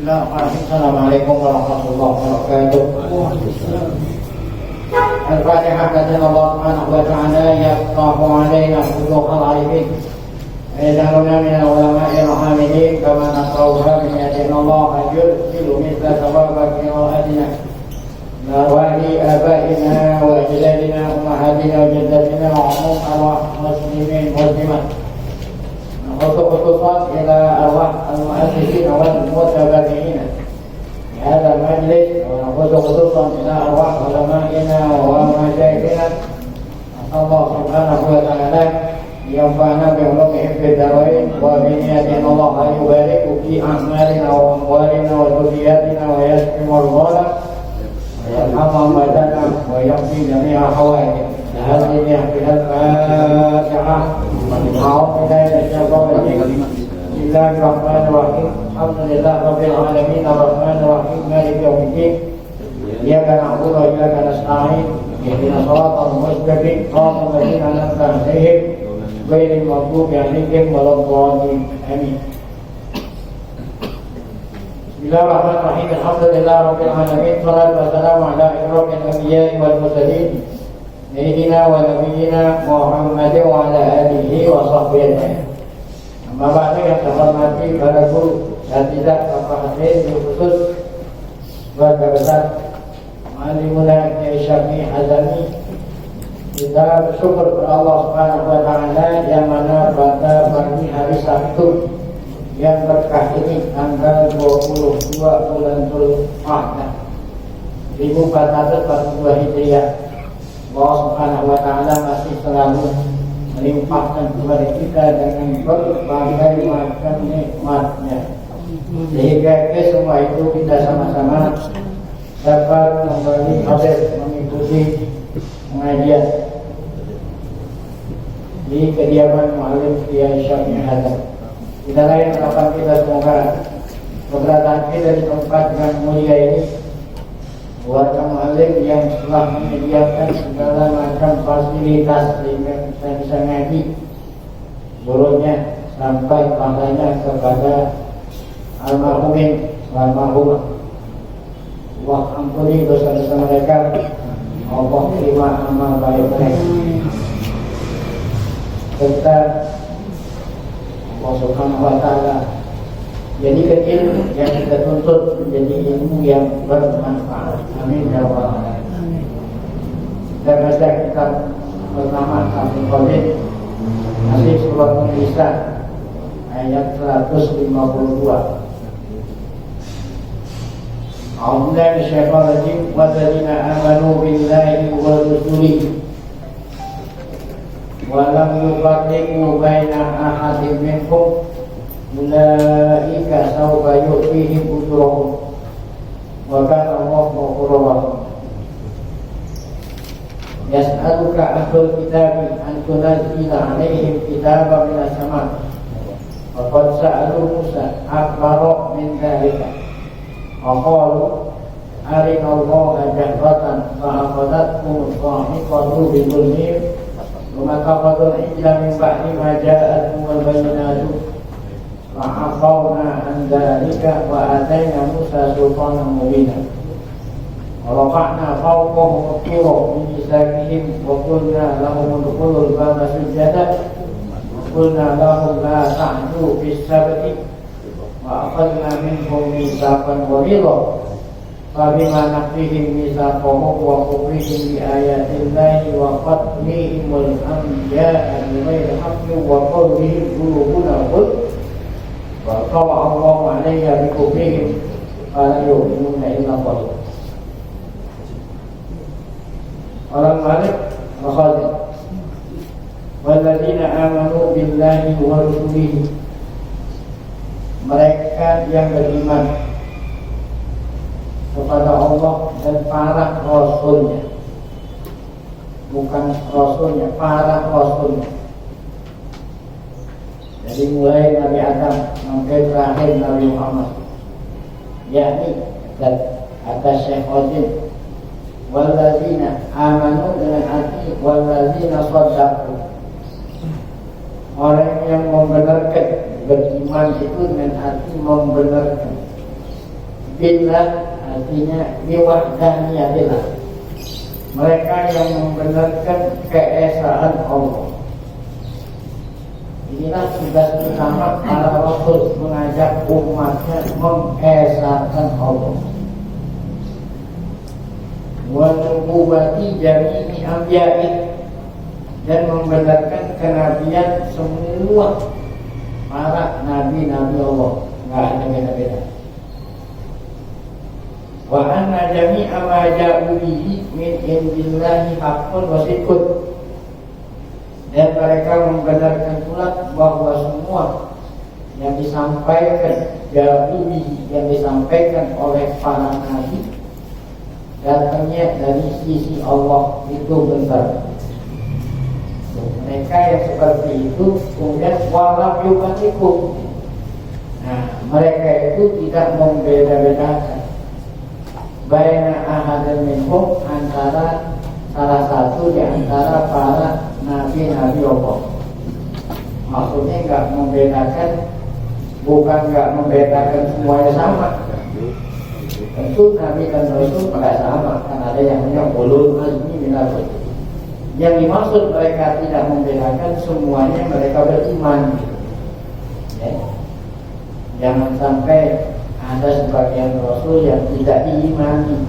Assalamualaikum warahmatullahi wabarakatuh. Al-Fatihah. Kata Allah Subhanahu wa ta'ala, yaftahu alaina futuhal arifin yaj'aluna min al-ulama'i al-hamidin kama naqra'uha min ayatina Allah yursilu mithla sababa qira'atina narwahi abaina wa ajdadina ummahatina wa jaddatina wa umum arwah muslimin muslimat khususan ila arwah al-mu'assisin wal mutababi'in هذا المجلس خصوصا إلى أرواح علمائنا ومشايخنا أسأل الله سبحانه وتعالى ينفعنا بعلومهم في الدارين وبنياتنا الله أن يبارك في أعمالنا وأموالنا وذرياتنا ويشفي مرضانا ويرحم أمواتنا ويقضي جميع حوائجنا هذه يحفظ الفاتحة أعوذ بالله من الشيطان الرجيم بسم الله الرحمن الرحيم الحمد لله رب العالمين الرحمن الرحيم مالك يوم الدين إياك نعبد وإياك نستعين اهدنا الصراط المستقيم صراط الذين أنعمت عليهم غير المغضوب عليهم ولا الضالين آمين. بسم الله الرحمن الرحيم الحمد لله رب العالمين والصلاة والسلام على أشرف الأنبياء والمرسلين سيدنا ونبينا محمد وعلى آله وصحبه أجمعين. Bapak yang terhormati para guru dan tidak Bapak Hadir khusus keluarga besar Malimuna Kiai Syafi'i Hazami, kita bersyukur kepada Allah Subhanahu wa ta'ala yang mana pada pagi hari Sabtu yang berkah ini tanggal 22 bulan Dzulqa'dah 1442 Hijriah, Allah Subhanahu wa ta'ala masih selalu melimpahkan kepada kita dengan berbagai macam nikmatnya, sehingga semua itu kita sama-sama dapat kembali hadir mengikuti pengajian di kediaman Mu'allim Kiai Syafi'i Hazami. Kita lain harapan kita semoga keberadaan kita di tempat yang mulia ini buat Mu'allim yang telah menyediakan segala macam fasilitas sehingga kita bisa ngaji gurunya sampai pahalanya kepada almarhumin almarhumah. Allah ampuni dosa-dosa mereka, Allah terima amal baik mereka. Serta Allah Subhanahu wa ta'ala jadikan ilmu yang kita tuntut menjadi ilmu yang bermanfaat. Amin ya rabbal alamin. Dan baca kitab bernama Abdul Qadir Nasib Surat An-Nisa ayat 152. A'udzu billahi minasyaitonir rajim. Walladzina amanu billahi wa rusulihi wa lam yufarriqu baina ahadin minhum ulaika sawfa yu'tihim ujurahum wa kana Allahu ghafurur rahim. Yas'aluka ahlul kitabi an tunazzila 'alaihim kitaban minas sama' wa qad sa'alu Musa akbara min dzalika wa qalu arina Allaha jahratan fa akhadhatkum as-sa'iqatu bi dhulmihim wa ma taqadul illa min ba'di ma ja'atuhum al-bayyinatu fa'afawna an dzalika wa atayna Musa sultanan mubina wa rafa'na fawqahum at-tura bi mizaqihim wa qulna lahum udkhulul baba sujada wa qulna lahum la ta'du bis sabti wa akhadna minhum mitsaqan ghalidha fa bima naqdihim mitsaqahum wa kufrihim bi ayatillahi wa qatlihimul anbiya'a bighairi haqqin wa qawlihim qulubuna ghulf wa qala Allahu 'alayya bi kufrihim fala yu'minuna illa qalil. Orang Malik Al-Khadim walladzina amanu billahi wa rusulihi, mereka yang beriman kepada Allah dan para rasulnya, bukan rasulnya, para rasulnya. Jadi mulai Nabi Adam sampai terakhir Nabi Muhammad, yakni dan atas Syekh Qadim walladzina amanu dengan arti walladzina shadaqu, orang yang membenarkan. Beriman itu dengan arti membenarkan. billah artinya biwahdaniyatillah, mereka yang membenarkan keesaan Allah. Inilah tugas utama para rasul, mengajak umatnya mengesahkan Allah. Wa nubuwati jami'i anbiya'i, dan membenarkan kenabian semua para nabi-nabi Allah, enggak ada beda-beda. Wa anna jami'a ma ja'u bihi min indillahi haqqun wa sidqun, dan mereka membenarkan pula bahwa semua yang disampaikan ja'u bihi, yang disampaikan oleh para nabi, datangnya dari sisi Allah, itu benar. Mereka yang seperti itu kemudian walam yubatikum. Nah, mereka itu tidak membeda-bedakan baina ahadin minhum, antara salah satu di antara para nabi-nabi Allah. Maksudnya enggak membedakan, bukan enggak membedakan semuanya sama. Tentu nabi dan rasul enggak sama, karena ada yang punya ulul azmi minal rusul. Yang dimaksud mereka tidak membedakan semuanya mereka beriman, ya. Jangan sampai ada sebagian rasul yang tidak diimani.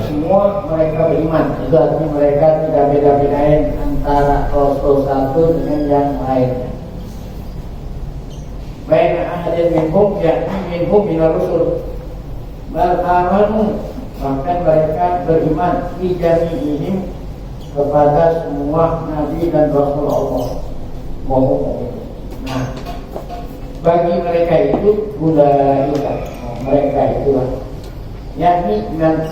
Semua mereka beriman, itu artinya mereka tidak beda-bedain antara rasul satu dengan yang lainnya. Baina ahadin minhum, yakni minhum minar rusul, bal amanu, bahkan mereka beriman fi jami'ihim, kepada semua nabi dan rasul Allah. Nah, bagi mereka itu ulaika, mereka itulah, yakni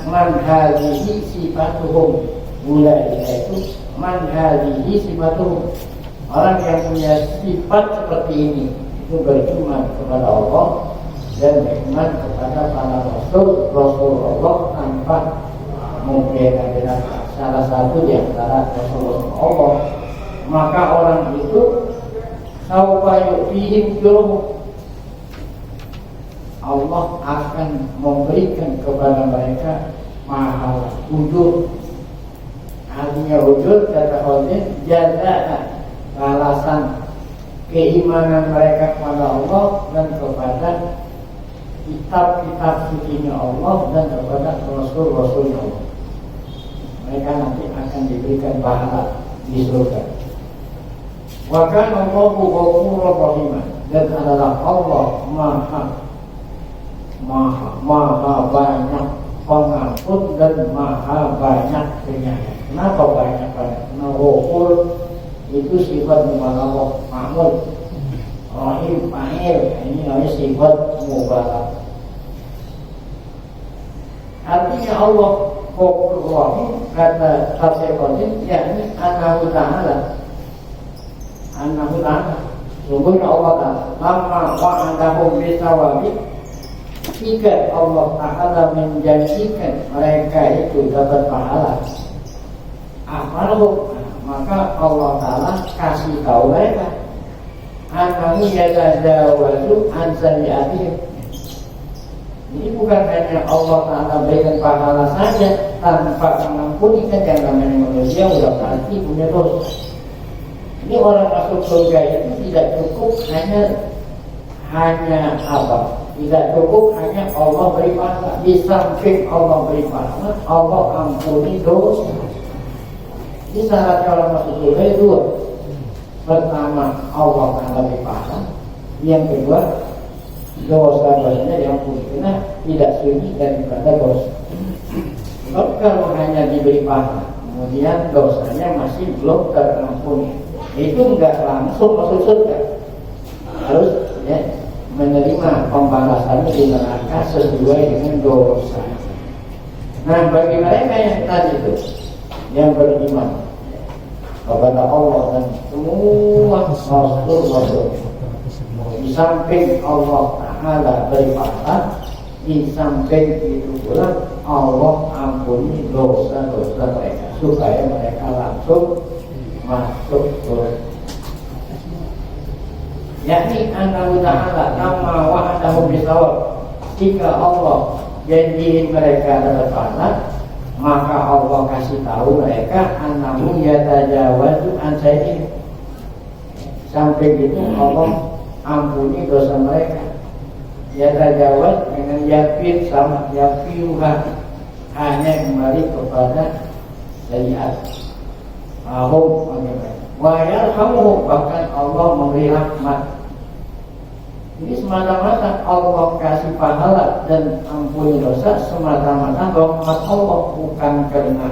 man hadhihi sifatuhum, ulaika itu man hadhihi sifatuhum, orang yang punya sifat seperti ini, itu beriman kepada Allah dan beriman kepada para rasul Allah tanpa membeda-bedakan salah satu di antara Rasulullah Allah. Maka orang itu saufa yu'tihim ujurahum, Allah akan memberikan kepada mereka mahal ujur. Artinya ujur kata Allah jazaa, balasan keimanan mereka kepada Allah dan kepada kitab-kitab sucinya Allah dan kepada Rasul-Rasulnya Allah. Mereka nanti akan diberikan pahala di surga. Wa kana Allahu ghafurur rahim, dan adalah Allah maha banyak pengampun dan maha banyak penyayang. Kenapa banyak? Karena ghafur itu sifat mubalagah, mahmud. Rahim fa'il, ini namanya sifat mubalagah. Artinya Allah Ghafurur Rahim, kata Tafsir Qadim, yakni Annahu Ta'ala, sungguhnya Allah Ta'ala lama wa'adahum bisawabi, jika Allah Ta'ala menjanjikan mereka itu dapat pahala amalhum, maka Allah Ta'ala kasih tahu mereka Annahu yatajawazu an sayyi'atihim. Ini bukan hanya Allah Ta'ala berikan pahala saja tanpa mengampuni, kan yang namanya manusia udah pasti punya dosa. Ini orang masuk surga itu tidak cukup hanya apa? Tidak cukup hanya Allah beri pahala. Di samping Allah beri pahala, Allah ampuni dosa. Ini syaratnya orang masuk surga itu dua. Pertama, Allah Ta'ala beri pahala. Yang kedua, dosa-dosanya diampuni, karena tidak sunyi daripada dosa. Kalau hanya diberi pahala, kemudian dosanya masih belum terampuni, itu enggak langsung masuk surga. Harus menerima pembalasannya di neraka sesuai dengan dosa. Nah, bagi mereka yang tadi itu, yang beriman kepada Allah dan semua Rasul-Rasul, di samping Allah Ta'ala beri pahala, di samping itu pula Allah ampuni dosa-dosa mereka supaya mereka langsung masuk surga. Yakni Annahu Ta'ala nama wa'adahu bisawab, jika Allah janjiin mereka terpandang, maka Allah kasih tahu mereka annahu yatajawazu an syai'in. Sampai gitu Allah ampuni dosa mereka. Yatajawaz dengan yakin sama yafiuha, hanya kembali kepada syariat. Ahum wa yarhamuhum, bahkan Allah memberi rahmat. Ini semata-mata Allah kasih pahala dan ampuni dosa semata-mata rahmat Allah, bukan karena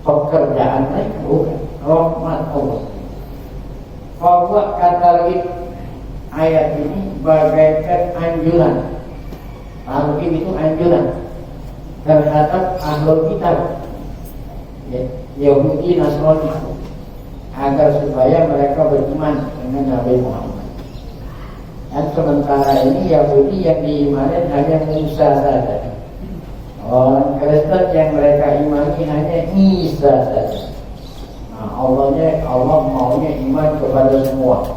pekerjaan mereka, bukan, rahmat Allah. Bahwa kata ayat ini bagaikan anjuran. Targhib itu anjuran terhadap ahlul kitab, Yahudi Nasrani, agar supaya mereka beriman dengan Nabi Muhammad. Dan sementara ini Yahudi yang diimani hanya Musa saja. Orang Kristen yang mereka imani hanya Isa saja. Nah, Allah maunya iman kepada semua.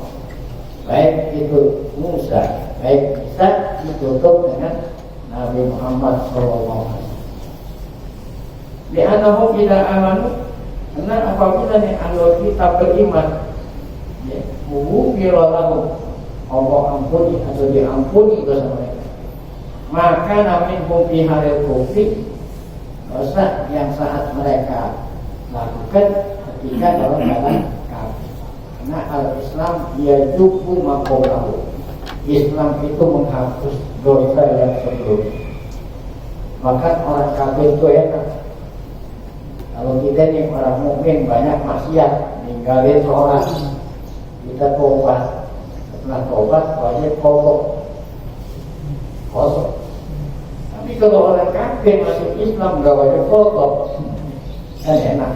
Baik itu Musa, baik Isa, ditutup dengan Nabi Muhammad SAW. Li'annahu tidak amanu, karena apabila ahli kitab beriman, ghufira Allah ampuni atau diampuni dosa mereka. Maka namin fi halil kufri, dosa yang saat mereka lakukan ketika dalam keadaan kafir. Karena al-Islam yajubu maqalahu, Islam itu menghapus dosa yang sebelumnya. Maka orang kafir itu enak. Kalau kita ini orang mukmin banyak maksiat, ninggalin sholat, kita tobat. Setelah tobat wajib kosong. Tapi kalau orang kafir masuk Islam gak wajib kosong, kan enak.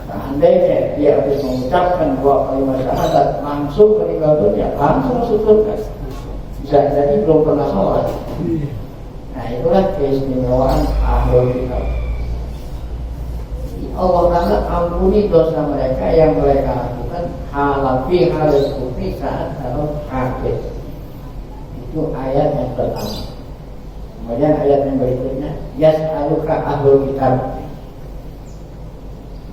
Seandainya dia habis mengucapkan 2 kalimat syahadat langsung meninggal dunia, langsung masuk surga, bisa jadi belum pernah sholat. Nah, itulah keistimewaan ahlul kitab. Allah Ta'ala ampuni dosa mereka yang mereka lakukan halafi halus kufri saat dalam kafir. Itu ayat yang pertama. Kemudian ayat yang berikutnya, yas'aluka ahlul kitab.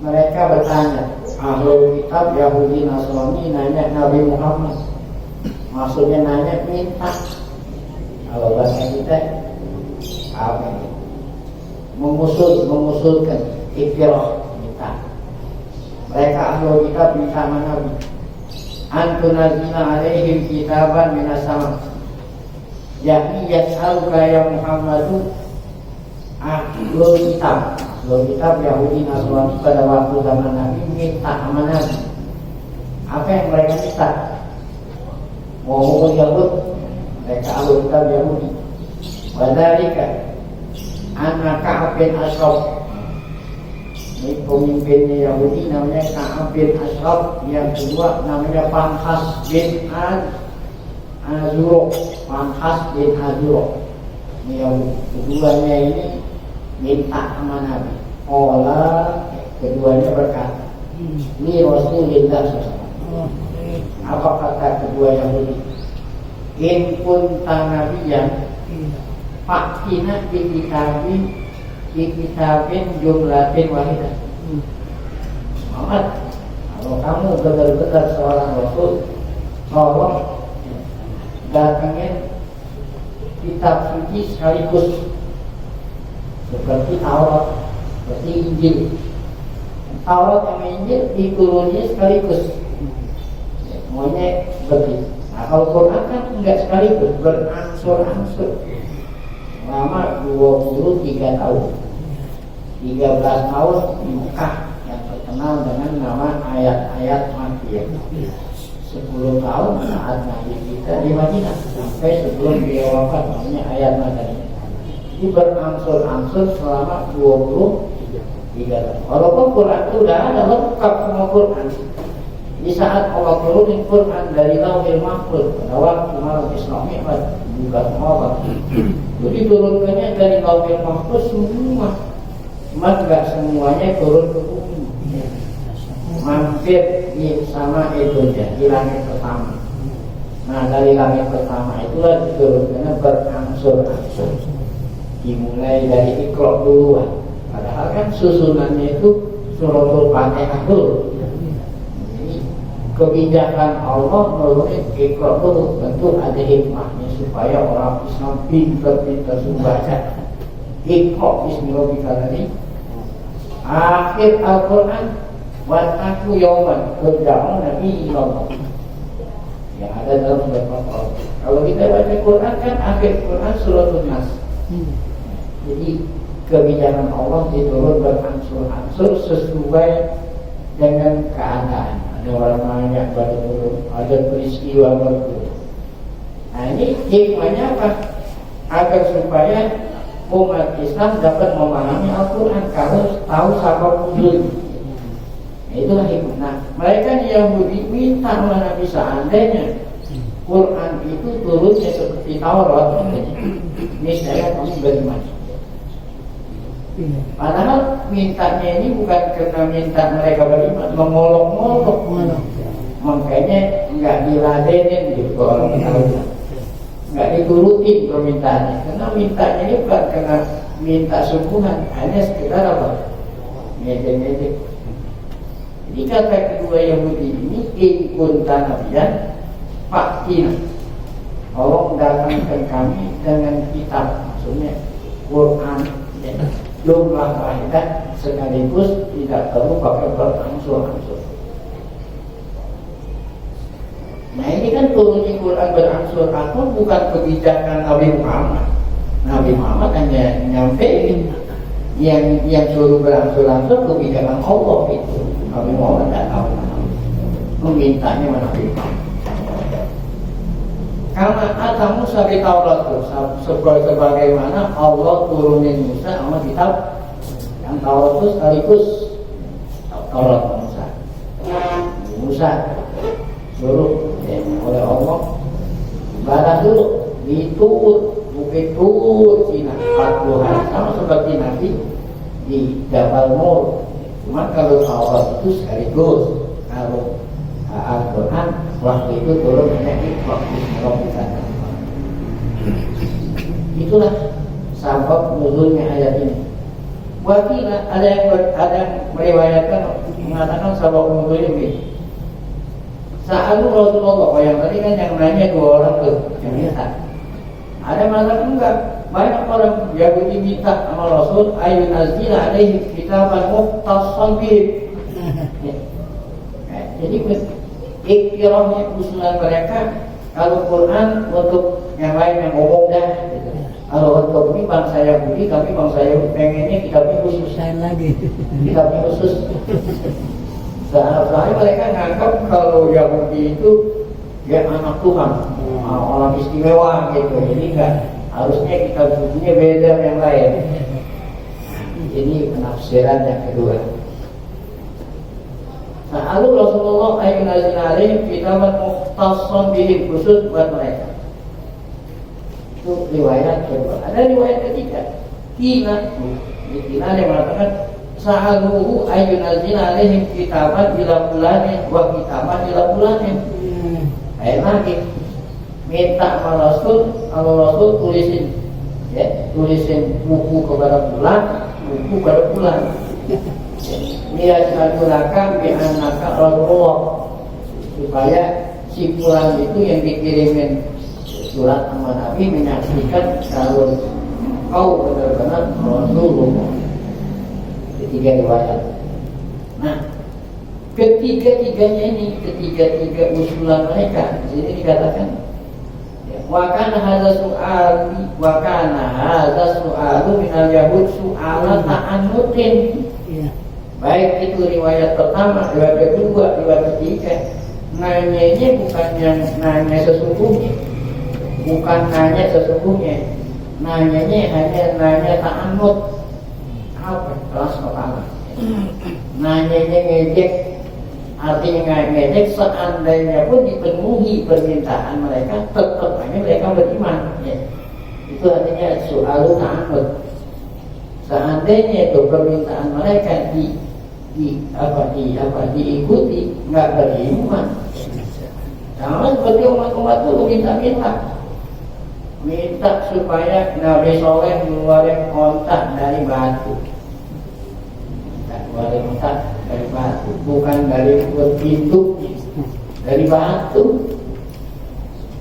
Mereka bertanya, ahlul kitab Yahudi Nasrani nanya Nabi Muhammad. Maksudnya nanya minta. Kalau bahasa kita apa ini? Mengusulkan ikhtirah, minta. Mereka ahlul kitab minta Nabi antunazila alaihim kitaban minas sama, yakni yas'aluka ya Muhammadu ahlul kitab. Ahlul kitab Yahudi Nasrani pada waktu zaman Nabi minta sama Nabi. Apa yang mereka minta? Mau Yahud, mereka ahlul kitab Yahudi. Wadhalika anak Ka'ab bin Ashraf, ini pemimpinnya Yahudi namanya Ka'ab bin Ashraf, yang kedua namanya Panhas bin Azuro. Panhas bin Azuro, ini Yahudi. Keduanya ini minta sama Nabi. Keduanya berkata, ini Rasulullah SAW. Apa kata kedua Yahudi? In kunta nabiyan fakina di kitabin jumlatin wahidah. Muhammad, kalau kamu benar-benar seorang Rasul, tolong datangin kitab suci sekaligus, seperti Taurat, seperti Injil. Taurat sama Injil diturunnya sekaligus, semuanya seperti. Nah, kalau Quran kan enggak sekaligus, berangsur-angsur. Selama 23 tahun, 13 tahun di Mekah yang terkenal dengan nama ayat-ayat Makkiyah. 10 tahun saat Nabi kita di Madinah, sampai sebelum dia wafat, namanya ayat Madaniyah. Ini berangsur-angsur selama 23 tahun. Walaupun Quran itu sudah ada lengkap semua Quran. Di saat Allah turunin Quran dari Lauhil Mahfuz pada waktu malam Isra Mi'raj, bukan Allah. Jadi turunkannya dari Lauhil Mahfuz semua. Cuma tidak semuanya turun ke bumi. Mampir di sama itu di langit pertama. Nah, dari langit pertama itulah diturunkannya berangsur berangsur-angsur. Dimulai dari Iqra duluan. Padahal kan susunannya itu suratul Fatihah dulu. Jadi kebijakan Allah nurunin Iqra dulu, tentu ada hikmahnya supaya orang Islam pintar-pintar membaca. Iqra bismillahirrahmanirrahim. Akhir Al-Quran wan aku yauman berjauh Nabi Allah. Ya ada dalam surat Al-Quran. Kalau kita baca Quran kan akhir Quran suratul Nas. Jadi kebijakan Allah diturun berangsur-angsur sesuai dengan keadaan. Ada orang banyak baru turun, ada peristiwa baru turun. Nah ini hikmahnya apa? Agar supaya umat Islam dapat memahami Al-Quran kalau tahu sabab nuzul. Nah, itulah hikmah. Nah, mereka Yahudi minta sama Nabi seandainya Quran itu turunnya seperti Taurat, misalnya kamu beriman. Padahal mintanya ini bukan karena minta mereka beriman, mengolok-olok. Makanya nggak diladenin gitu orang tahu. Nggak diturutin permintaannya, karena mintanya ini bukan karena minta sungguhan, hanya sekedar apa? Ngejek-ngejek. Jadi kata kedua Yahudi ini, in kunta nabiyan faktina, tolong datangkan kami dengan kitab, maksudnya Quran, ya, jumlah ayat sekaligus tidak perlu pakai berangsur-angsur. Nah ini kan turunnya Quran berangsur-angsur bukan kebijakan Nabi Muhammad. Nabi Muhammad hanya nyampein yang suruh berangsur-angsur kebijakan Allah itu. Nabi Muhammad tidak tahu. Memintanya mana Nabi Muhammad. Karena ada Musa di Taurat itu sebagaimana Allah turunin Musa sama kitab yang Taurat itu sekaligus Taurat Musa suruh oleh Allah balas dulu ditur bukit Tur Cina 40 hari sama seperti Nabi di Jabal Nur. Cuma kalau Taurat itu sekaligus, kalau Al-Quran waktu itu turun hanya Iqra bismillahirrahmanirrahim. Itulah sebab nuzulnya ayat ini. Wakila ada yang meriwayatkan mengatakan sebab nuzulnya begini. Sa'alu Rasulullah, yang tadi kan yang nanya dua orang tuh, yang minta. Ada mengatakan enggak, banyak orang Yahudi minta sama Rasul, ayun azila alaihi kitaban mukhtassan bihim. Jadi ikhtirahnya usulan mereka, kalau Quran untuk yang lain yang umum dah, gitu. Kalau untuk ini bangsa Yahudi, kami bangsa Yahudi pengennya kitabnya khusus lagi, kitabnya khusus. Soalnya mereka nganggap kalau Yahudi itu dia anak Tuhan, orang istimewa gitu. Jadi enggak, harusnya kita bukunya beda yang lain. Ini penafsiran yang kedua. Nah, lalu Rasulullah ayunazil alaihim kitaban mukhtassan bihim, khusus buat mereka. Itu riwayat kedua. Ada riwayat ketiga. Kina yang mengatakan sa'aluhu ayunazil alaihim kitaban ila bulanin wa kitaban ila bulanin. Lagi minta sama Rasul, kalau Rasul tulisin buku kepada bulan, buku kepada bulan. Dia sadulaka bi'anaka Rasulullah, supaya si bulan itu yang dikirimin surat sama Nabi menyaksikan kalau kau benar-benar Rasulullah. Ketiga riwayat. Nah, ketiga-tiganya ini, ketiga usulan mereka, di sini dikatakan wa kana hadza su'alu minal yahud su'ala ta'annutin. Baik itu riwayat pertama, riwayat kedua, riwayat ketiga, nanyanya bukan yang nanya sesungguhnya, bukan nanya sesungguhnya, nanyanya hanya nanya ta'annut, apa kelas kepala, nanyanya ngejek. Artinya ngejek, seandainya pun dipenuhi permintaan mereka, tetap hanya mereka beriman. Ya. Itu artinya soal ta'anud. Seandainya itu permintaan mereka diikuti, nggak beriman. Sama seperti umat-umat dulu minta-minta. minta supaya Nabi Soleh ngeluarin ontak dari batu. Ngeluarin ontak dari batu, bukan dari pintu, dari batu.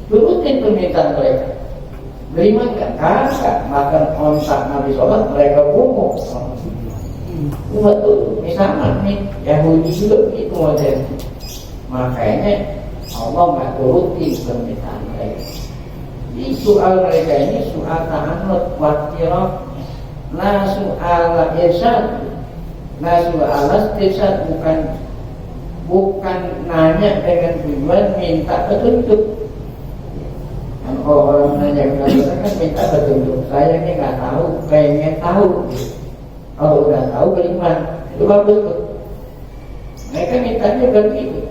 Turutin permintaan mereka. Beriman gak? Kagak. Makan ontak Nabi Soleh mereka bungkuk. Betul, ini sama nih. Yahudi juga begitu model. Makanya Allah nggak turutin permintaan mereka. Jadi soal mereka ini soal ta'anut waktirah, la soal irsyad, la soal istirsyad, bukan nanya dengan tujuan minta petunjuk. Kan orang nanya kepada kan minta petunjuk. Saya ini nggak tahu, pengen tahu. Kalau udah tahu beriman, itu bagus tuh. Mereka mintanya begitu.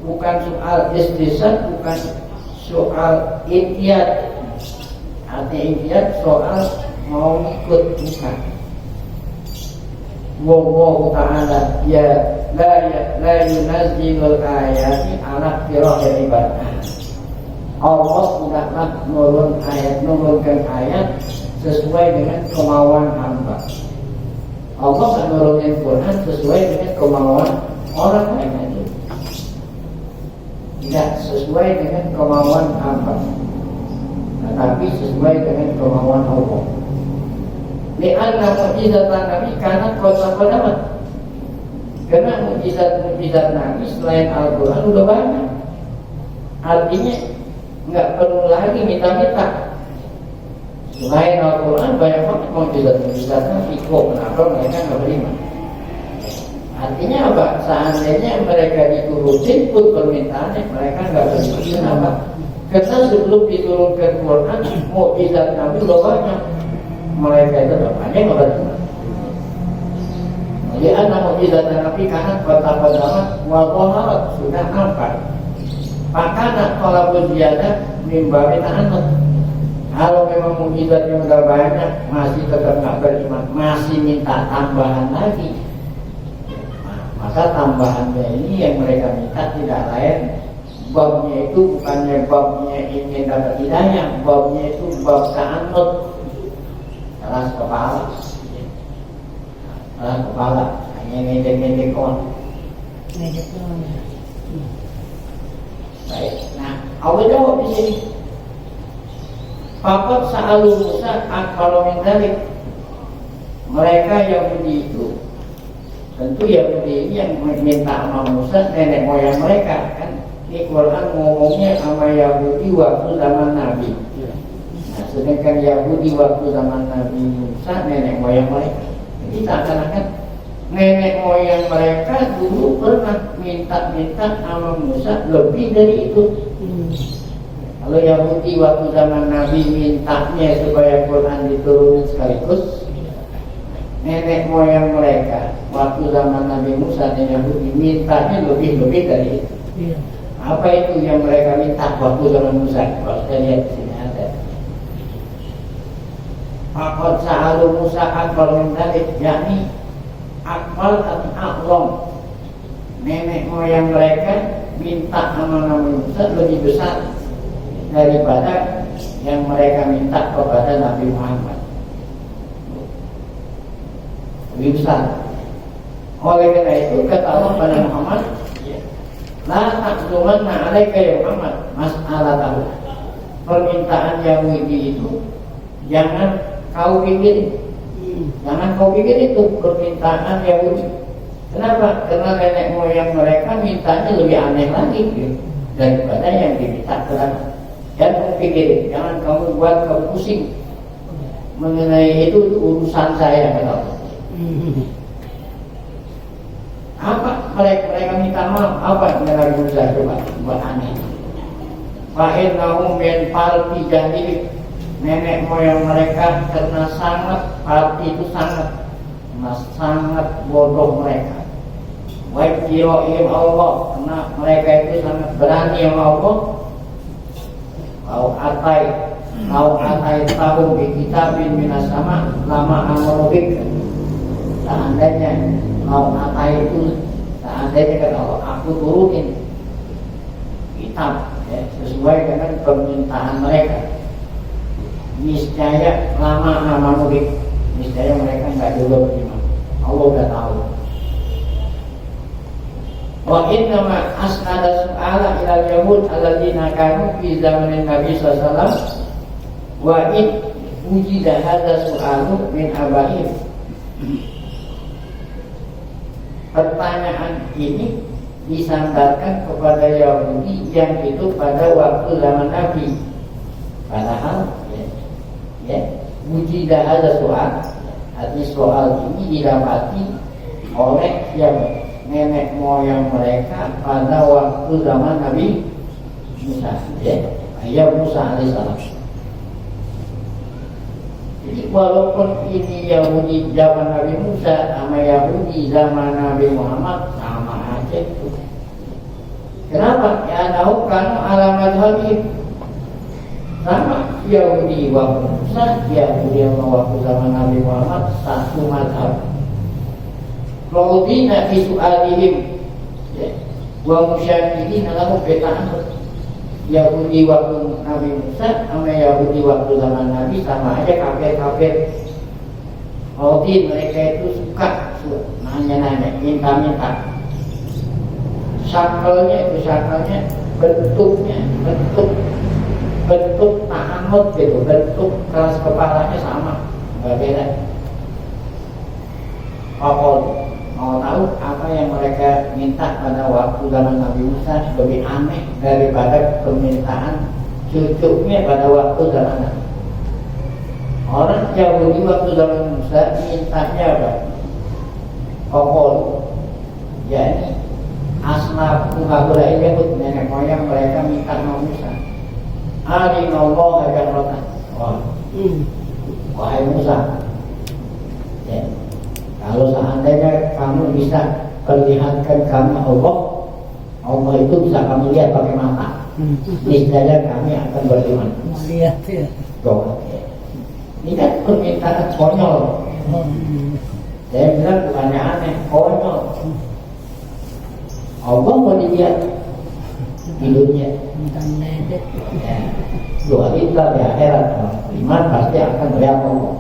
Bukan soal istisat, bukan soal ikhtiar. Artinya ikhtiar soal mau ikut, bukan. Wallahu ta'ala ya la yunazzilul ayati ala firahil ibad. Allah tidaklah menurunkan ayat sesuai dengan kemauan hamba. Allah tak nurunin Quran sesuai dengan kemauan orang lain. Tidak sesuai dengan kemauan hamba, tetapi sesuai dengan kemauan Allah. Lianna mukjizatan Nabi karena kota qadamat. Karena mukjizat Nabi selain Al-Quran udah banyak. Artinya nggak perlu lagi minta-minta. Selain Al-Quran banyak banget mukjizat Nabi. Kok kenapa mereka nggak beriman? Artinya apa? Seandainya mereka diturutin pun permintaannya mereka nggak beriman. Kenapa? Karena sebelum diturunkan Quran, mukjizat Nabi udah banyak. Mereka itu banyak nggak beriman. Jadi anak mukjizat Nabi karena kota-kota wal sudah nampak. Maka kalau berziyadah mimbabi ta'anut. Kalau memang mukjizatnya udah banyak masih tetap nggak beriman, masih minta tambahan lagi. Maka tambahannya ini yang mereka minta tidak lain, babnya itu bukannya babnya ingin dapat hidayah, babnya itu bab ta'anut, keras kepala, hanya ngedek-ngedek kon. Baik, nah Allah jawab di sini. Fakat sa'alu Musa akbaru min dzalik. Mereka Yahudi itu, tentu Yahudi ini yang minta sama Musa nenek moyang mereka kan. Ini Quran ngomongnya sama Yahudi waktu zaman Nabi. Nah, sedangkan Yahudi waktu zaman Nabi Musa nenek moyang mereka. Jadi seakan-akan nenek moyang mereka dulu pernah minta-minta sama Musa lebih dari itu. Kalau Yahudi waktu zaman Nabi mintanya supaya Quran diturunkan sekaligus, nenek moyang mereka waktu zaman Nabi Musa dan Yahudi mintanya lebih dari itu. Apa itu yang mereka minta waktu zaman Musa? Kalau kita lihat di sini ada. Fakot sa'alu Musa akbar min dzalik, yakni akbar atau a'zam. Nenek moyang mereka minta sama Nabi Musa lebih besar daripada yang mereka minta kepada Nabi Muhammad. Lebih besar. Oleh karena itu kata Allah pada Muhammad, la taqdumanna alaika ya Muhammad mas'alah tahu. Permintaan Yahudi itu jangan kau pikirin. Jangan kau pikir itu permintaan Yahudi. Kenapa? Karena nenek moyang mereka mintanya lebih aneh lagi daripada yang diminta Quran. Jangan pikirin, jangan kamu buat kamu pusing mengenai itu urusan saya kata Allah. Apa mereka minta maaf? Apa yang Nabi Musa coba buat aneh? Fa'inahum min parti jahili. Nenek moyang mereka karena sangat parti itu sangat bodoh mereka. Baik jiro'im Allah, karena mereka itu sangat berani sama Allah. Lau atai tahu di kitabin minas sama lama amrobik. Seandainya lau atai itu, seandainya kata Allah, aku turunin kitab ya, sesuai dengan permintaan mereka. niscaya lama nama murid, niscaya mereka nggak jodoh beriman. Allah udah tahu. Wa inna ma asnada su'ala ila yahud alladzina kanu fi zamanin Nabi sallallahu alaihi wasallam wa in wujida hadza su'alu min abaihim. Pertanyaan ini disandarkan kepada Yahudi yang itu pada waktu zaman Nabi. Padahal wujida hadza su'al, arti soal ini didapati oleh yang nenek moyang mereka pada waktu zaman Nabi Musa, ayah Musa alaihissalam. Jadi walaupun ini Yahudi zaman Nabi Musa sama Yahudi zaman Nabi Muhammad sama aja itu. Kenapa? Ya tahu kan alamat hadis sama Yahudi waktu Musa, Yahudi waktu zaman Nabi Muhammad satu mazhab. Raudina fi su'alihim wa musyakilina lahu beta'amud. Yahudi waktu Nabi Musa sama Yahudi waktu zaman Nabi sama aja, kafir-kafir. Raudin mereka itu suka nanya-nanya, minta-minta. Syakalnya bentuk ta'amud gitu, bentuk keras kepalanya sama, nggak beda. Mau tahu apa yang mereka minta pada waktu zaman Nabi Musa lebih aneh daripada permintaan cucunya pada waktu zaman Nabi. Orang Yahudi waktu zaman Musa mintanya apa? yakni asnaf Muhammad Yahud, nenek moyang mereka minta Nabi Musa. Arinallah jahratan. Wahai Musa, kalau seandainya kamu bisa perlihatkan kami Allah itu bisa kami lihat pakai mata, niscaya kami akan beriman. Lihat ya. Ini kan permintaan konyol. Saya bilang bukannya aneh, konyol. Allah mau dilihat di dunia. Doa kita di akhirat, iman pasti akan melihat Allah.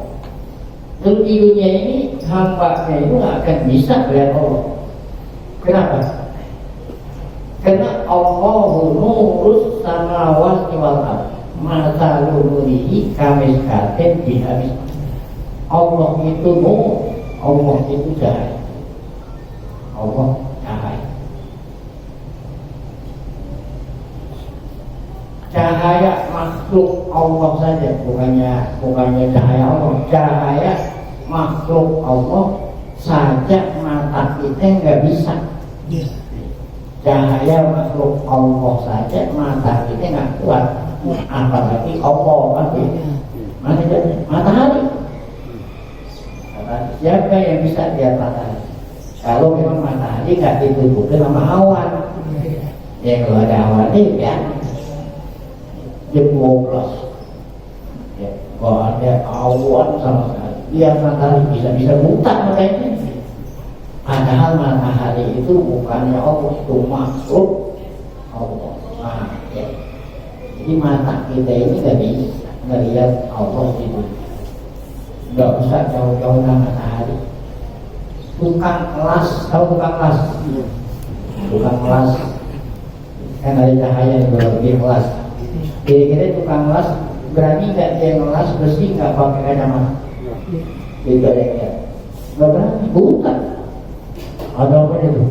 Lalu di dunia ini hamba-Nya itu nggak akan bisa melihat Allah. Kenapa? Karena Allahu nurus samawati wal ardh, masalu nurihi kamiskatin bihabis. Allah itu nur, Allah itu cahaya. Allah cahaya. Cahaya makhluk Allah saja, bukannya cahaya Allah. Cahaya makhluk Allah saja mata kita nggak bisa. Cahaya makhluk Allah saja mata kita nggak kuat, apalagi Allah pasti. Matahari. Siapa yang bisa lihat matahari? Kalau memang matahari nggak ditutupi sama awan, ya kalau ada awan ini ya jeblos. Ya, kalau ada awan sama sekali, dia matahari bisa buta matanya. Padahal matahari itu bukannya Allah, itu makhluk Allah. Jadi mata kita ini nggak bisa melihat Allah itu. Nggak usah jauh-jauh dengan matahari. Tukang las, tahu tukang las? Tukang las kan ada cahaya yang lebih las. Kira-kira tukang las berani nggak dia ngelas bersih nggak pakai kacamata? Tidak ada. Nggak berani, buta. Ada apa itu?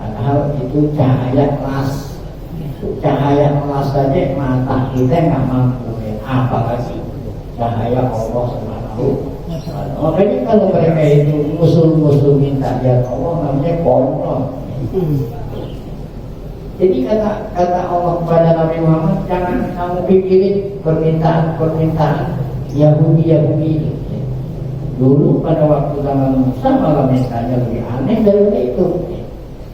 Padahal itu cahaya las. Cahaya las saja mata kita nggak mampu. Apalagi cahaya Allah SWT. Makanya kalau mereka itu musuh-musuh minta lihat Allah, namanya konyol. Jadi kata Allah kepada Nabi Muhammad, jangan kamu pikirin permintaan Yahudi itu. Dulu pada waktu zaman Musa malah mintanya lebih aneh daripada itu.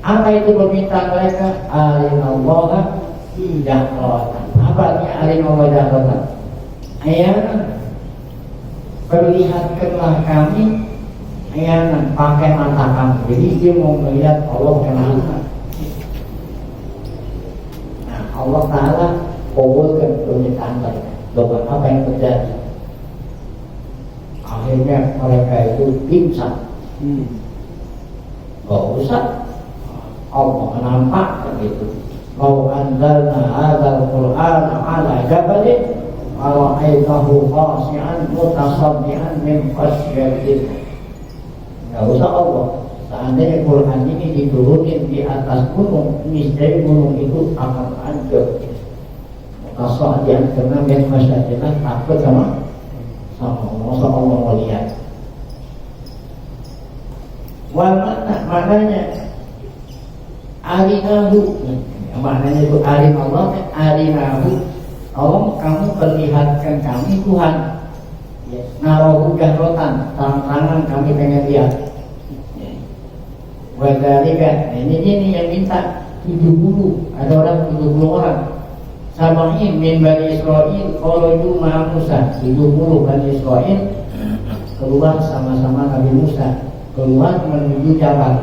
Apa itu permintaan mereka? Arinallah jahratan. Apa artinya arinallah jahratan? Ayanan, perlihatkanlah kami ayanan pakai mata kamu. Jadi dia mau melihat Allah kenapa. Nah, Allah Ta'ala kabulkan permintaan mereka. Coba apa yang terjadi? Akhirnya mereka itu pingsan. Gak usah Allah menampakkan itu. Lau anzalna hadzal Qur'ana ala jabalin ra'aitahu khashi'an mutasaddian min khasyatillah. Gak usah Allah. Seandainya Quran ini diturunin di atas gunung, niscaya gunung itu akan hancur. Mutasaddian karena min khasyatillah, takut sama Allah melihat. Maknanya arinahu, maknanya itu Allah, arinahu, Allah kamu perlihatkan kami Tuhan. Narohu jahrotan, terang-terangan kami pengen lihat. Wadhalika, ini yang minta 70, ada orang 70 orang. Sabahin min Bani Israel, kalau itu Maha Musa, 70 Bani Israel keluar sama-sama Nabi Musa, keluar menuju Jabal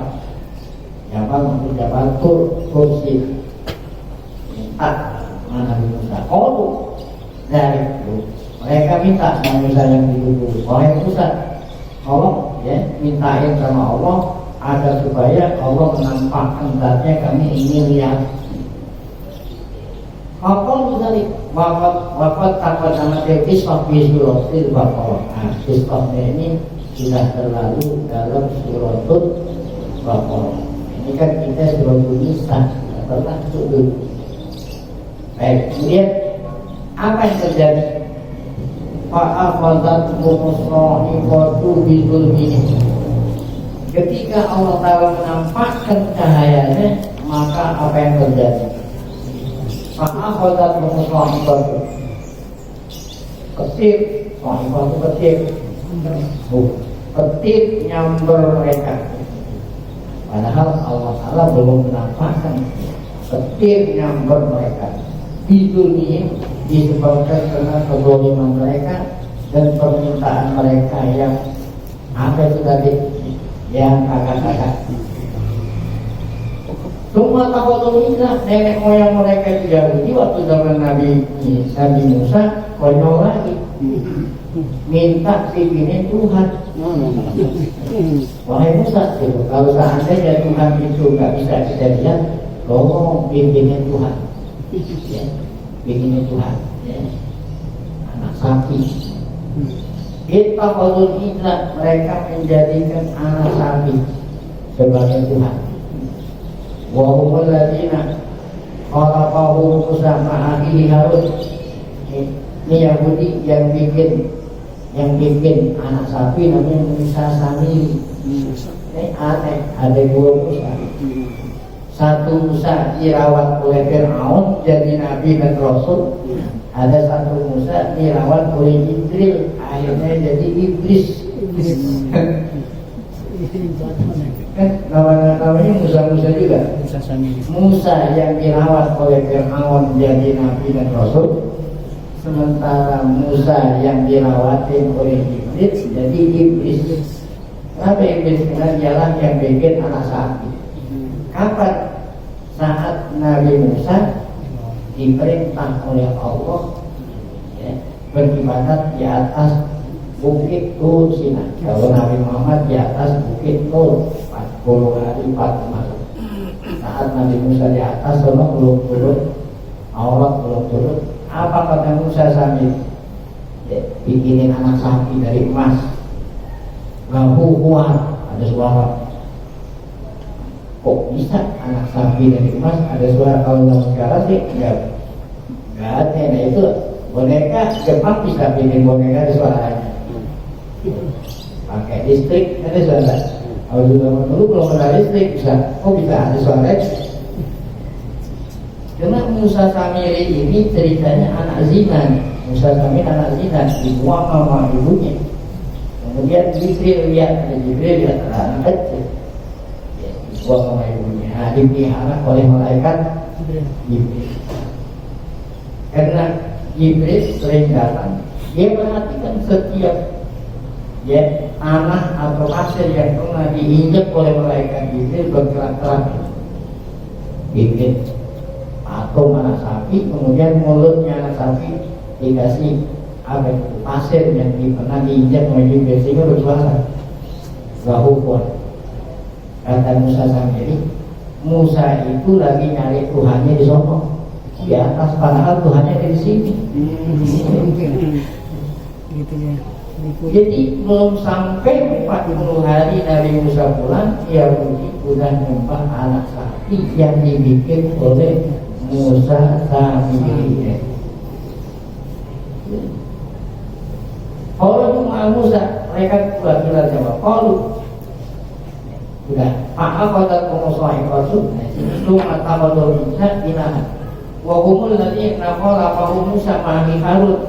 menuju Jabal Kursi. Minta Nabi Musa, dari itu mereka minta sama Musa yang 70, wahai Musa, Allah mintain sama Allah agar supaya Allah menampakkan zatnya, kami ingin lihat. Apa tadi? Wafat takut sama kisah suratul Baqarah. Nah, kisahnya ini sudah terlalu dalam suratul Baqarah. Ini kan kita suratul Nisa, pernah dulu. Baik, kemudian apa yang terjadi? Fa'akhadzat musra'ifatu bizulmihi. Ketika Allah Ta'ala menampakkan cahayanya, maka apa yang terjadi? Fa'akhadzat musra'ifatu, ketir, sahifatu ketir, ketir nyamber mereka. Padahal Allah Ta'ala belum menampakkan ketir nyamber mereka. Di dunia disebabkan karena kezaliman mereka dan permintaan mereka yang apa itu tadi, yang kakak-kakak. Semua takut Islam, nenek moyang mereka itu Yahudi waktu zaman Nabi Musa konyol lagi, minta pimpinan Tuhan. Wahai Musa, kalau seandainya Tuhan itu nggak bisa kita lihat, tolong pimpinan Tuhan. Pimpinan Tuhan, anak sapi. Kita kalau Islam, mereka menjadikan anak sapi sebagai Tuhan. Wa humul ladina khalaqahu Musa ma'akhi Harun. Ini Yahudi yang bikin anak sapi namanya Musa Samiri. Ini aneh, ada dua Musa. Satu Musa dirawat oleh Fir'aun jadi Nabi dan Rasul. Ada satu Musa dirawat oleh Jibril, akhirnya jadi iblis. Namanya Musa juga. Musa yang dirawat oleh Fir'aun jadi Nabi dan Rasul, sementara Musa yang dirawatin oleh iblis jadi iblis. Kenapa iblis? Karena dialah yang bikin anak sapi. Kapan? Saat Nabi Musa diperintah oleh Allah beribadat di atas bukit Tur Sinai. Kalau Nabi Muhammad di atas bukit Tur 40 hari 40 malam. Saat Nabi Musa di atas, semua belum turun, aurat belum turun. Apa kata Musa sambil bikinin anak sapi dari emas, lahu kuat, ada suara. Kok bisa anak sapi dari emas ada suara? Kalau zaman sekarang sih nggak ada. Nah itu boneka Jepang bisa bikin boneka ada suaranya, pakai listrik ada suara. Kalau dulu belum ada listrik bisa ada suara. Karena Musa Samiri ini ceritanya anak zina. Musa Samiri anak zina dibuang sama ibunya. Kemudian Jibril lihat anak kecil dibuang sama ibunya. Dipelihara oleh malaikat Jibril. Karena Jibril sering datang, dia perhatikan setiap tanah atau pasir yang pernah diinjak oleh malaikat Jibril bergerak-gerak. Bikin patung anak sapi, kemudian mulutnya anak sapi dikasih apa itu pasir yang pernah diinjak menuju sehingga bersuara bahwa kata Musa sendiri, Musa itu lagi nyari Tuhannya di sana di atas, padahal Tuhannya di sini. Gitu ya. Jadi belum sampai 40 hari Nabi Musa pulang, Yahudi sudah nyembah anak sapi yang dibikin oleh Musa sendiri. Kalau cuma Musa, mereka juga bilang jawab, kalau sudah maaf pada pengusaha itu, itu mata pada Musa bilang, wahumul lagi nafal apa Musa ma'ahi Harun.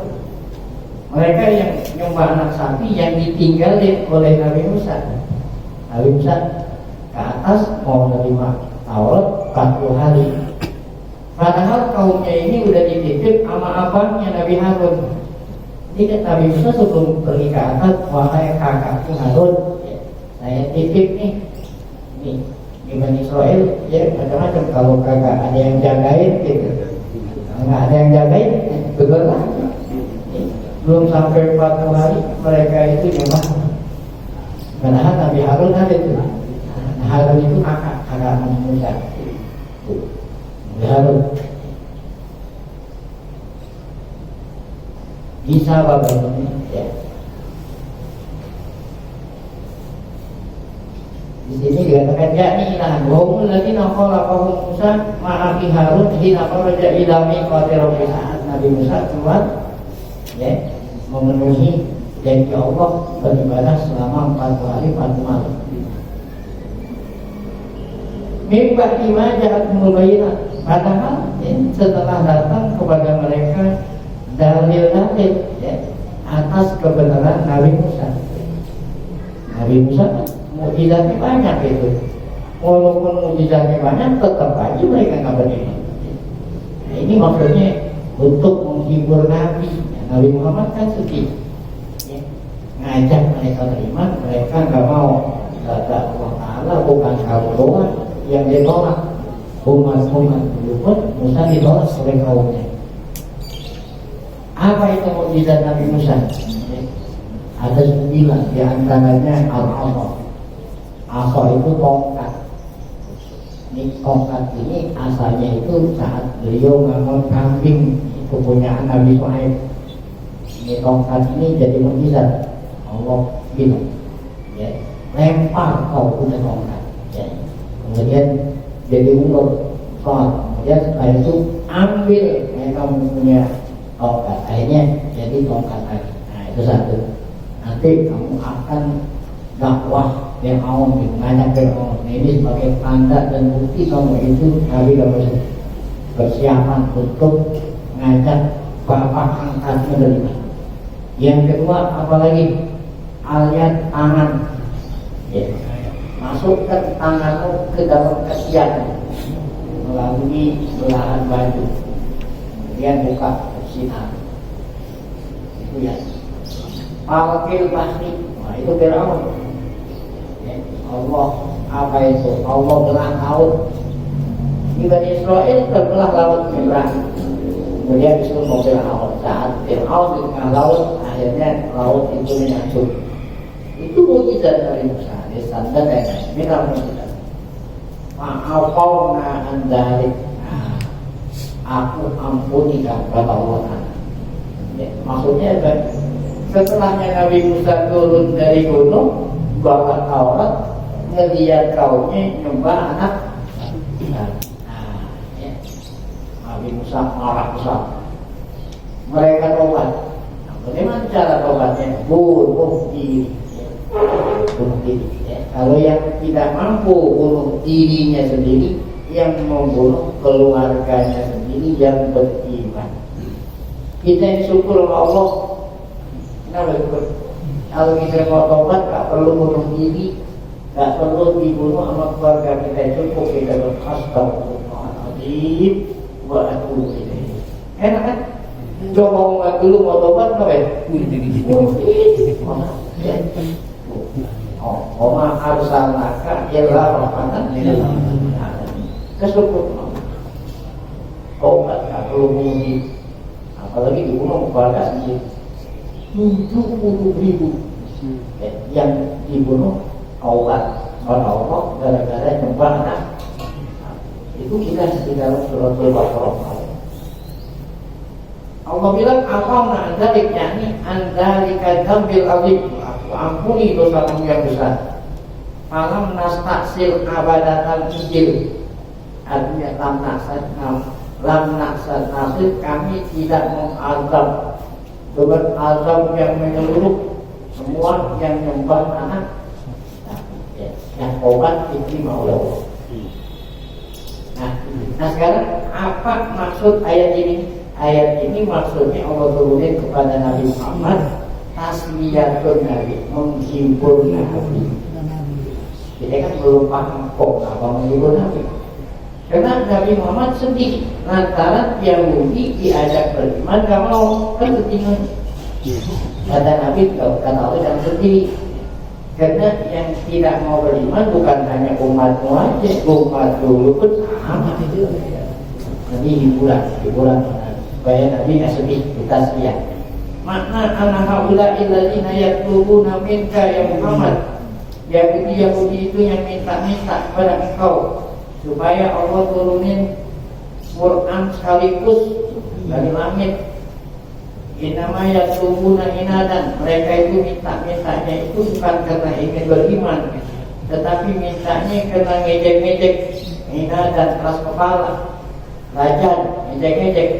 Mereka yang nyembah anak sapi yang ditinggalin oleh Nabi Musa. Nabi Musa ke atas mau menerima Taurat 40 hari. Padahal kaumnya ini udah dititip sama abangnya Nabi Harun. Jadi Nabi Musa sebelum pergi ke atas, wahai kakakku Harun, saya titip nih di Bani Israel, ya macam-macam. Kalau kakak ada yang jagain, gitu. Kalau nggak ada yang jagain, betul lah. Belum sampai 40 hari mereka itu nyembah. Padahal Nabi Harun ada itu. Harun itu kakak Nabi Musa. Nabi Harun. Bisa bapak ini. Ya. Di sini dikatakan yakni ilahan. Wahumul ladina khalaqahum Musa ma'afi Harun hina kharaja ila miqati rabbih. Nabi Musa keluar, ya, memenuhi janji Allah beribadah selama 40 hari 40 malam. Mimba ima jahat mubayyinah. Padahal setelah datang kepada mereka dalil-dalil, ya, atas kebenaran Nabi Musa. Nabi Musa mukjizatnya banyak itu. Walaupun mukjizatnya banyak, tetap aja mereka nggak beriman. Nah, ini maksudnya untuk menghibur Nabi. Nabi Muhammad kan sedih, ya, ngajak mereka beriman, mereka nggak mau. Kata Allah Taala bukan kamu doang yang ditolak, umat-umat dulu pun Musa ditolak oleh kaumnya. Apa itu mukjizat Nabi Musa? Ya, ada 9, di antaranya al-asa. Asa itu tongkat. Ini tongkat ini asalnya itu saat beliau ngambil kambing itu punya Nabi Shu'aib. Ini tongkat ini jadi mukjizat. Allah bilang, ya, lempar kau punya tongkat, ya. Kemudian jadi ulur soal. Kemudian setelah itu ambil mereka punya tongkat. Akhirnya jadi tongkat lagi. Nah itu satu. Nanti kamu akan dakwah Fir'aun, ngajak Fir'aun. Nah, ini sebagai tanda dan bukti kamu itu Nabi dapat persiapan untuk ngajak bapak angkatnya dari mana. Yang kedua apalagi aliat tangan, ya, masukkan tanganmu ke dalam kesian melalui belahan baju, kemudian buka sinar. Itu ya. Al-Qil Bahri, nah itu Fir'aun. Ya, Allah apa itu? Allah belah laut. Di Bani Israel terbelah laut Merah. Kemudian disuruh mobil laut. Saat Fir'aun di tengah laut, akhirnya laut itu menyatu. Itu mukjizat dari Musa. Standar dan merah mukjizat. Ma'afawna andalik. Aku ampuni kata Allah. Ya, maksudnya setelahnya Nabi Musa turun dari gunung bawa Taurat, ngelihat kaumnya nyembah anak. Nabi Musa marah besar. Mereka tobat. Nah, bagaimana cara tobatnya? Bunuh diri. Bunuh diri. Ya. Kalau yang tidak mampu bunuh dirinya sendiri, yang membunuh keluarganya sendiri yang beriman. Kita yang syukur sama Allah. Kenapa syukur? Kalau kita mau tobat, tak perlu bunuh diri, tak perlu dibunuh sama keluarga kita. Cukup kita berastagfirullahaladzim wa atubu ilaih. Enak kan? Coba ngomong dulu mau tobat, apa ya? Bunuh diri. Oh, ma arsalnaka illa rahmatan lil alamin. Kesyukur. Tobat tak perlu bunuh diri. apalagi dibunuh keluarga sendiri 70.000 yang dibunuh Allah gara-gara nyembah anak. Itu kita di dalam surat Al-Baqarah. Allah bilang afalna andalik, yakni andalika dzambil azim, aku ampuni dosamu yang besar. Falam nastaksil abadatan injil, artinya lam naksad nasib, kami tidak mengazab dengan azab yang menyeluruh semua yang nyembah anak, yang obat diterima oleh Allah. Nah sekarang apa maksud ayat ini? Ayat ini maksudnya Allah turunin kepada Nabi Muhammad tasliyatun Nabi, menghibur Nabi. Kita kan belum paham kok apa menghibur Nabi. Karena Nabi Muhammad sedih lantaran Yahudi diajak beriman gak mau, kan ketinggalan. Kata Nabi, kata Allah yang sedih. Karena yang tidak mau beriman bukan hanya umatmu aja, umat dulu pun sama itu. Jadi hiburan supaya Nabi nggak sedih, kita siap. Makna anak haula illadzina yatlubuna minka ya Muhammad. Yahudi itu yang minta-minta kepada engkau supaya Allah turunin Quran sekaligus dari langit. Innama yatlubuna inadan, mereka itu minta-mintanya itu bukan karena ingin beriman, tetapi mintanya karena ngejek-ngejek, inadan, keras kepala, lajan, ngejek-ngejek.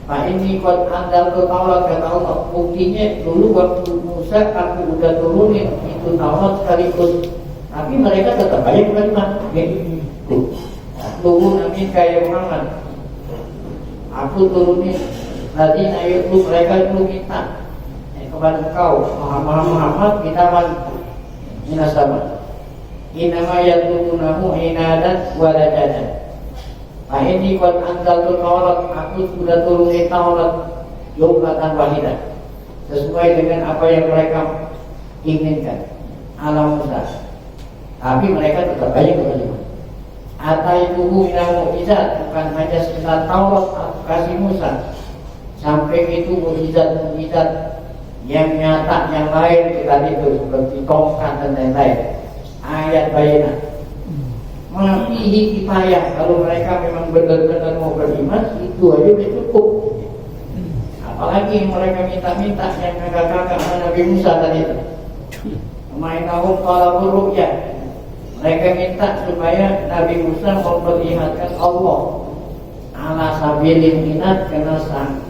Pak ini kot andal ke Taurat, kata Allah. Buktinya dulu waktu Musa aku udah turunin itu Taurat sekaligus, tapi mereka tetap aja beriman. Tunggu nabi kayak Muhammad, aku turunin tadi ayat lu, mereka itu minta kepada engkau Muhammad kita minasama inama yatlubunahu inadan walajadan. Nah ini buat anzal Taurat, aku sudah turunin Taurat jumlatan wahidah sesuai dengan apa yang mereka inginkan ala Musa, tapi mereka tetap aja beriman. Ataituhu minal mukjizat, bukan hanya sekedar Taurat aku kasih Musa, sampai itu mukjizat-mukjizat yang nyata yang lain tadi itu seperti tongkat dan lain-lain, ayat bayinah. Mafihi kifayah, kalau mereka memang benar-benar mau beriman itu aja udah cukup. Apalagi mereka minta-minta yang kakak-kakak Nabi Musa tadi itu. Mainahum talabur ru'yah, mereka minta supaya Nabi Musa memperlihatkan Allah ala sabilin minat, kena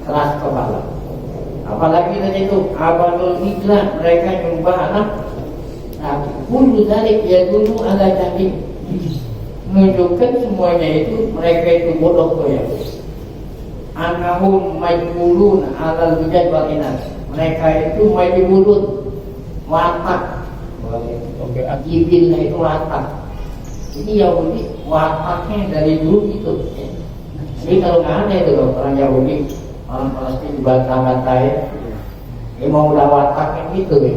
keras kepala. Apalagi tadi itu abadul hijrah, mereka nyumbah anak. Nah, kullu dzalik yadullu ala jahil, menunjukkan semuanya itu mereka itu bodoh ya. Anahum majbulun alal bijad wal inas, mereka itu majbulun watak. Jibilnya itu watak. Ini Yahudi wataknya dari dulu itu. Jadi kalau nggak ada itu loh, orang Yahudi, orang Palestina dibantah-bantai, dia mau udah wataknya gitu ya.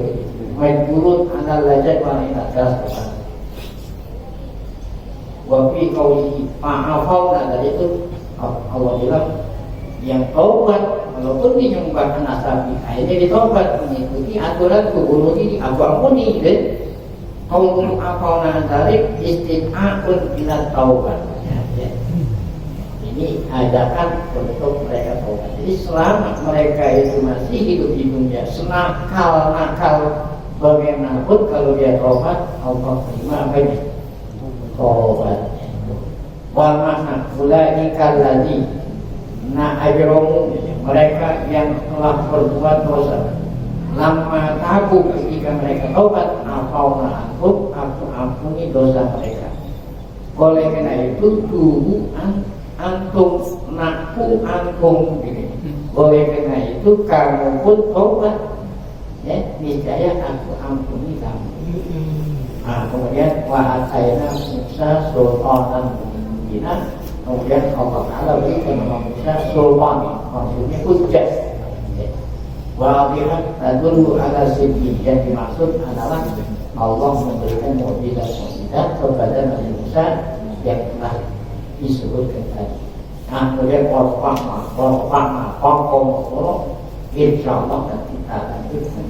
Majbulun alal bijad wal inas, keras kepala. Wafi kaulihi ma'afawna, dari itu Allah bilang yang taubat walaupun dinyembahkan asabi, akhirnya ditaubat mengikuti aturan bunuh diri, aku ampuni deh. Qaulul afawna dzalik istid'a'un ila taubat. Ini ajakan untuk mereka taubat. Jadi selama mereka itu masih hidup di dunia, senakal-nakal bagaimanapun, kalau dia taubat Allah terima apa ini? Taubat. Wa ma'na ulaika allazi ajramu, mereka yang telah berbuat dosa. Lama tabu, ketika mereka taubat, afauna anhum, aku ampuni dosa mereka. Oleh karena itu tubuh antum naku antum ini. Oleh karena itu kamu pun taubat, ya, niscaya aku ampuni kamu. Nah, kemudian wa atayna Musa sultanan mubina, kemudian Allah Taala berikan Musa sultan, maksudnya hujjah. Wa'adiyah tadullu ala siddi, yang dimaksud adalah Allah memberikan mukjizat-mukjizat kepada Nabi Musa yang telah disebutkan tadi. Nah, kemudian kalau paham, kalau paham, insya Allah kita lanjutkan.